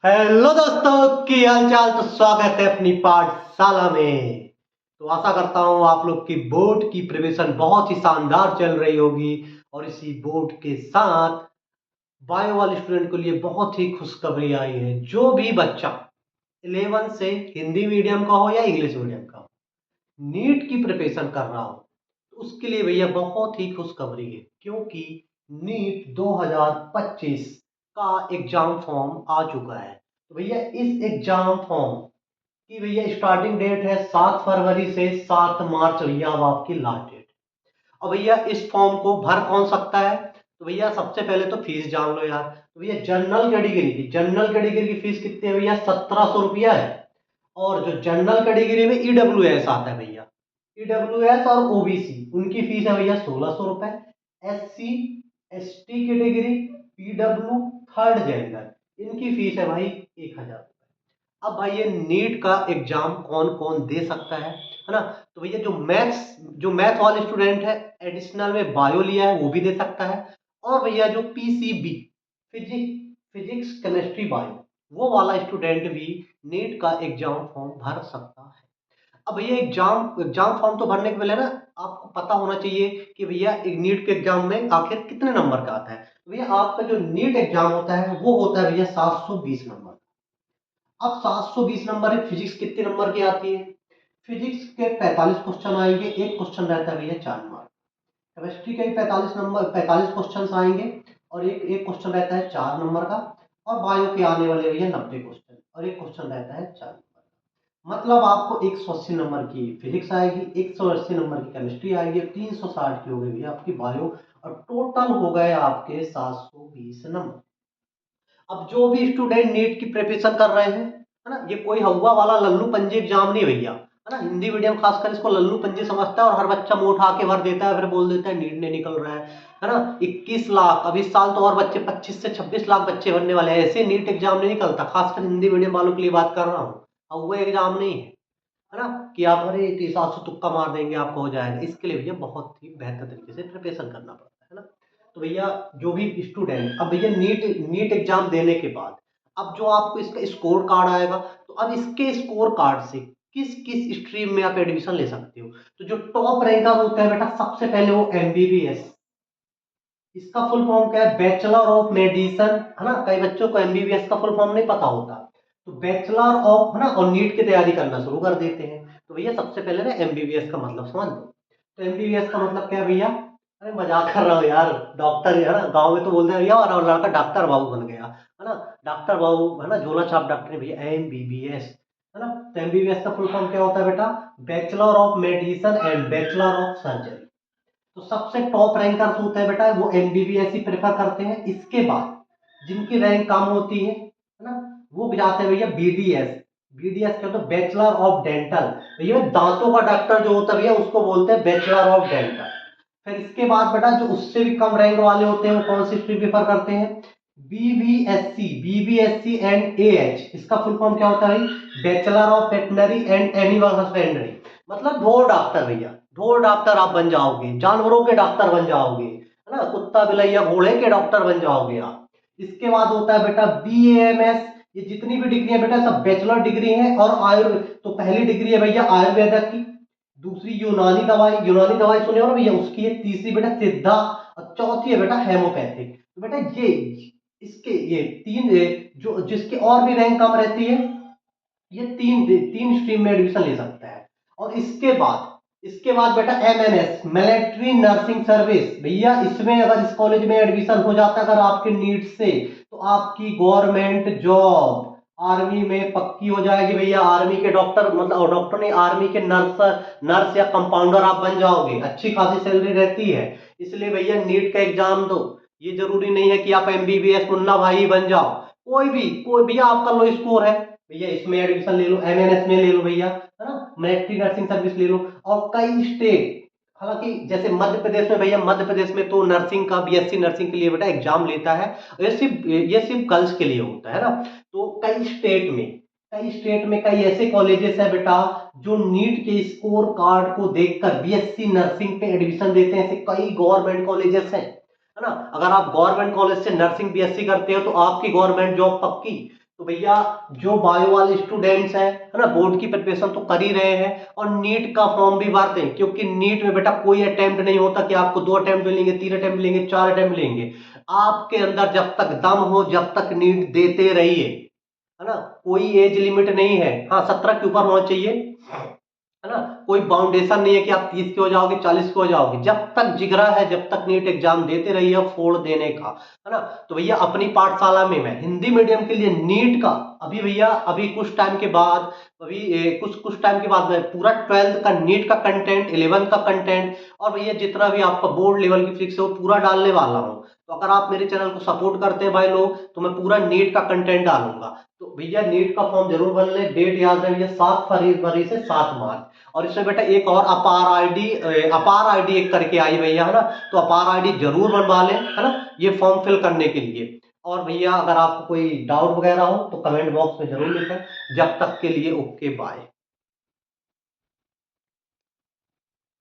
Hello दोस्तों, की हाल चाल। तो स्वागत है अपनी पाठशाला में। तो आशा करता हूँ आप लोग की बोर्ड की प्रिपरेशन बहुत ही शानदार चल रही होगी। और इसी बोर्ड के साथ बायो वाले स्टूडेंट के लिए बहुत ही खुशखबरी आई है। जो भी बच्चा 11 से हिंदी मीडियम का हो या इंग्लिश मीडियम का हो, नीट की प्रिपरेशन कर रहा हो, तो उसके लिए भैया बहुत ही खुशखबरी है। क्योंकि नीट 2025 का एग्जाम फॉर्म आ चुका है। तो भैया इस एग्जाम फॉर्म की भैया स्टार्टिंग डेट है 7 फरवरी से 7 मार्च। भैया अब आपकी लास्ट डेट। अब भैया इस फॉर्म को भर कौन सकता है? तो भैया सबसे पहले तो फीस जान लो यार। तो भैया जनरल कैटेगरी की फीस कितनी है भैया? 1700 रुपया है। और जो जनरल कैटेगरी में ईडब्ल्यूएस आता है भैया, ईडब्ल्यूएस और ओबीसी, उनकी फीस है भैया 1600 रुपए। SC ST category, PW, third gender, इनकी फीस है भाई 1000 रुपए। अब भाई ये नीट का एग्जाम कौन कौन दे सकता है ना? तो भैया जो मैथ वाले स्टूडेंट है, एडिशनल में बायो लिया है, वो भी दे सकता है। और भैया जो पीसीबी, फिजिक्स केमिस्ट्री बायो, वो वाला स्टूडेंट भी नीट का एग्जाम फॉर्म भर सकता है। अब भैया एग्जाम एग्जाम फॉर्म तो भरने के पहले ना आपको पता होना चाहिए कि भैया एक नीट के एग्जाम में आखिर कितने नंबर का आता है। तो भैया आपका जो नीट एग्जाम होता है वो होता है भैया 720 नंबर। अब 720 नंबर है, फिजिक्स कितने नंबर की आती है? फिजिक्स के 45 क्वेश्चन आएंगे, एक क्वेश्चन रहता है भैया 4 मार्क। केमिस्ट्री के भी 45 क्वेश्चन आएंगे और एक क्वेश्चन रहता है 4 नंबर का। और बायो के आने वाले भैया 90 क्वेश्चन और एक क्वेश्चन रहता है 4 नंबर का। मतलब आपको 180 नंबर की फिजिक्स आएगी, 180 नंबर की केमिस्ट्री आएगी, 360 की हो गई भैया आपकी बायो। और टोटल हो गए आपके 720 नंबर। अब जो भी स्टूडेंट नीट की प्रिपरेशन कर रहे हैं, है ना, ये कोई हवा वाला लल्लू पंजी एग्जाम नहीं भैया, है ना। हिंदी मीडियम खासकर इसको लल्लू पंजी समझता है और हर बच्चा मुंह उठा के भर देता है, फिर बोल देता है नीट नहीं निकल रहा है ना। 21 लाख, अब इस साल तो और बच्चे 25 से 26 लाख बच्चे भरने वाले हैं। ऐसे नीट एग्जाम नहीं निकलता, खासकर हिंदी मीडियम वालों के लिए बात कर रहा हूँ। अब वो एग्जाम नहीं है ना कि आप अरे 300 तुक्का मार देंगे आपको हो जाएगा। इसके लिए भैया बहुत ही बेहतर तरीके से प्रिपरेशन करना पड़ता है ना। तो भैया जो भी स्टूडेंट, अब भैया नीट नीट एग्जाम देने के बाद अब जो आपको इसका स्कोर कार्ड आएगा, तो अब इसके स्कोर कार्ड से किस किस स्ट्रीम में आप एडमिशन ले सकते हो। तो जो टॉप रैंकर होता है बेटा, सबसे पहले वो एमबीबीएस। इसका फुल फॉर्म क्या है? बैचलर ऑफ मेडिसिन, है ना। कई बच्चों को एमबीबीएस का फुल फॉर्म नहीं पता होता। तो बैचलर ऑफ, है ना, और नीट की तैयारी करना शुरू कर देते हैं। तो भैया सबसे पहले ना एमबीबीएस का मतलब समझ लो। तो एमबीबीएस का मतलब क्या है भैया? अरे मजाक कर रहा हूँ यार, डॉक्टर, है ना, गांव में तो बोलते हैं भैया और लड़का डॉक्टर बाबू बन गया, है ना। डॉक्टर बाबू, है ना, झोला छाप डॉक्टर भैया एमबीबीएस, है ना। तो एमबीबीएस का फुल फॉर्म क्या होता है बेटा? Bachelor of medicine and bachelor of surgery. तो सबसे टॉप रैंकर्स होते हैं बेटा वो एमबीबीएस ही प्रेफर करते हैं। इसके बाद जिनकी रैंक कम होती है ना, वो भी जाते हैं भैया बीडीएस। बीडीएस क्या होता है? Bachelor of dental. भैया दांतों का डॉक्टर जो होता है भैया उसको बोलते हैं बैचलर ऑफ डेंटल। फिर इसके बाद बेटा जो उससे भी कम रैंक वाले होते हैं वो कौन सी स्ट्रीम प्रेफर करते हैं? BVSc and AH. इसका फुल फॉर्म क्या होता है भाई? Bachelor of veterinary and animal husbandry. मतलब ढोर डॉक्टर भैया, ढोर डॉक्टर आप बन जाओगे, जानवरों के डॉक्टर बन जाओगे, है ना, कुत्ता बिलैया घोड़े के डॉक्टर बन जाओगे आप। इसके बाद होता है बेटा बीएएमएस। ये जितनी भी डिग्री है बेटा सब बैचलर डिग्री है। और आयुर्वेद तो पहली डिग्री है भैया आयुर्वेद की, दूसरी यूनानी दवाई सुने हो ना भैया उसकी है, तीसरी बेटा सिद्धा, और चौथी है बेटा हेमोपैथिक। तो बेटा ये इसके ये तीन जो जिसके और भी रैंक कम रहती है, ये तीन तीन स्ट्रीम में एडमिशन ले सकता है। और इसके बाद बेटा एमएनएस, मिलिट्री नर्सिंग सर्विस। भैया इसमें अगर इस कॉलेज में एडमिशन हो जाता है अगर आपके नीट से, तो आपकी गवर्नमेंट जॉब आर्मी में पक्की हो जाएगी भैया। आर्मी के डॉक्टर, मतलब डॉक्टर नहीं, आर्मी के नर्स या कंपाउंडर आप बन जाओगे। अच्छी खासी सैलरी रहती है। इसलिए भैया नीट का एग्जाम दो। ये जरूरी नहीं है कि आप एमबीबीएस मुन्ना भाई बन जाओ। कोई भैया आपका लो स्कोर है भैया इसमें एडमिशन ले लो, एमएनएस में ले लो भैया, है ना, मिलिट्री नर्सिंग सर्विस ले लो। और कई स्टेट, हालांकि जैसे मध्य प्रदेश में भैया, मध्य प्रदेश में तो नर्सिंग का, बीएससी नर्सिंग के लिए बेटा एग्जाम लेता है। ये सिर्फ गर्ल्स के लिए होता है ना। तो कई स्टेट में कई ऐसे कॉलेजेस है बेटा जो नीट के स्कोर कार्ड को देखकर बीएससी नर्सिंग पे एडमिशन देते हैं। ऐसे कई गवर्नमेंट कॉलेजेस हैं, है ना। अगर आप गवर्नमेंट कॉलेज से नर्सिंग बीएससी करते हो तो आपकी गवर्नमेंट जॉब पक्की। तो भैया जो बायो वाले स्टूडेंट्स हैं, है ना, बोर्ड की प्रिपरेशन तो कर ही रहे हैं और नीट का फॉर्म भी भरते हैं, क्योंकि नीट में बेटा कोई अटेम्प्ट नहीं होता कि आपको 2 अटेम्प्ट मिलेंगे, 3 अटेम्प्ट मिलेंगे, 4 अटेम्प्ट मिलेंगे। आपके अंदर जब तक दम हो, जब तक नीट देते रहिए, है ना। कोई एज लिमिट नहीं है, हाँ 17 के ऊपर होना चाहिए, है ना। कोई बाउंडेशन नहीं है कि आप 30 के हो जाओगे, 40 के हो जाओगे। जब तक जिगरा है, जब तक नीट एग्जाम देते रहिए फोड़ देने का, है ना। तो भैया अपनी पाठशाला में मैं हिंदी मीडियम के लिए नीट का अभी भैया अभी कुछ टाइम के बाद, अभी कुछ टाइम के बाद मैं पूरा 12th का नीट का कंटेंट, 11th का कंटेंट और भैया जितना भी आपका बोर्ड लेवल की फिजिक्स है वो पूरा डालने वाला हूँ। तो अगर आप मेरे चैनल को सपोर्ट करते हैं भाई लोग, तो मैं पूरा नीट का कंटेंट डालूंगा। तो भैया नीट का फॉर्म जरूर भर ले। डेट याद है भैया 7 फरवरी से 7 मार्च। और इसमें बेटा एक और अपार आईडी एक करके आई भैया, है ना। तो अपार आईडी जरूर बनवा लें, है ना, ये फॉर्म फिल करने के लिए। और भैया अगर आपको कोई डाउट वगैरह हो तो कमेंट बॉक्स में जरूर लिखें। जब तक के लिए ओके बाय।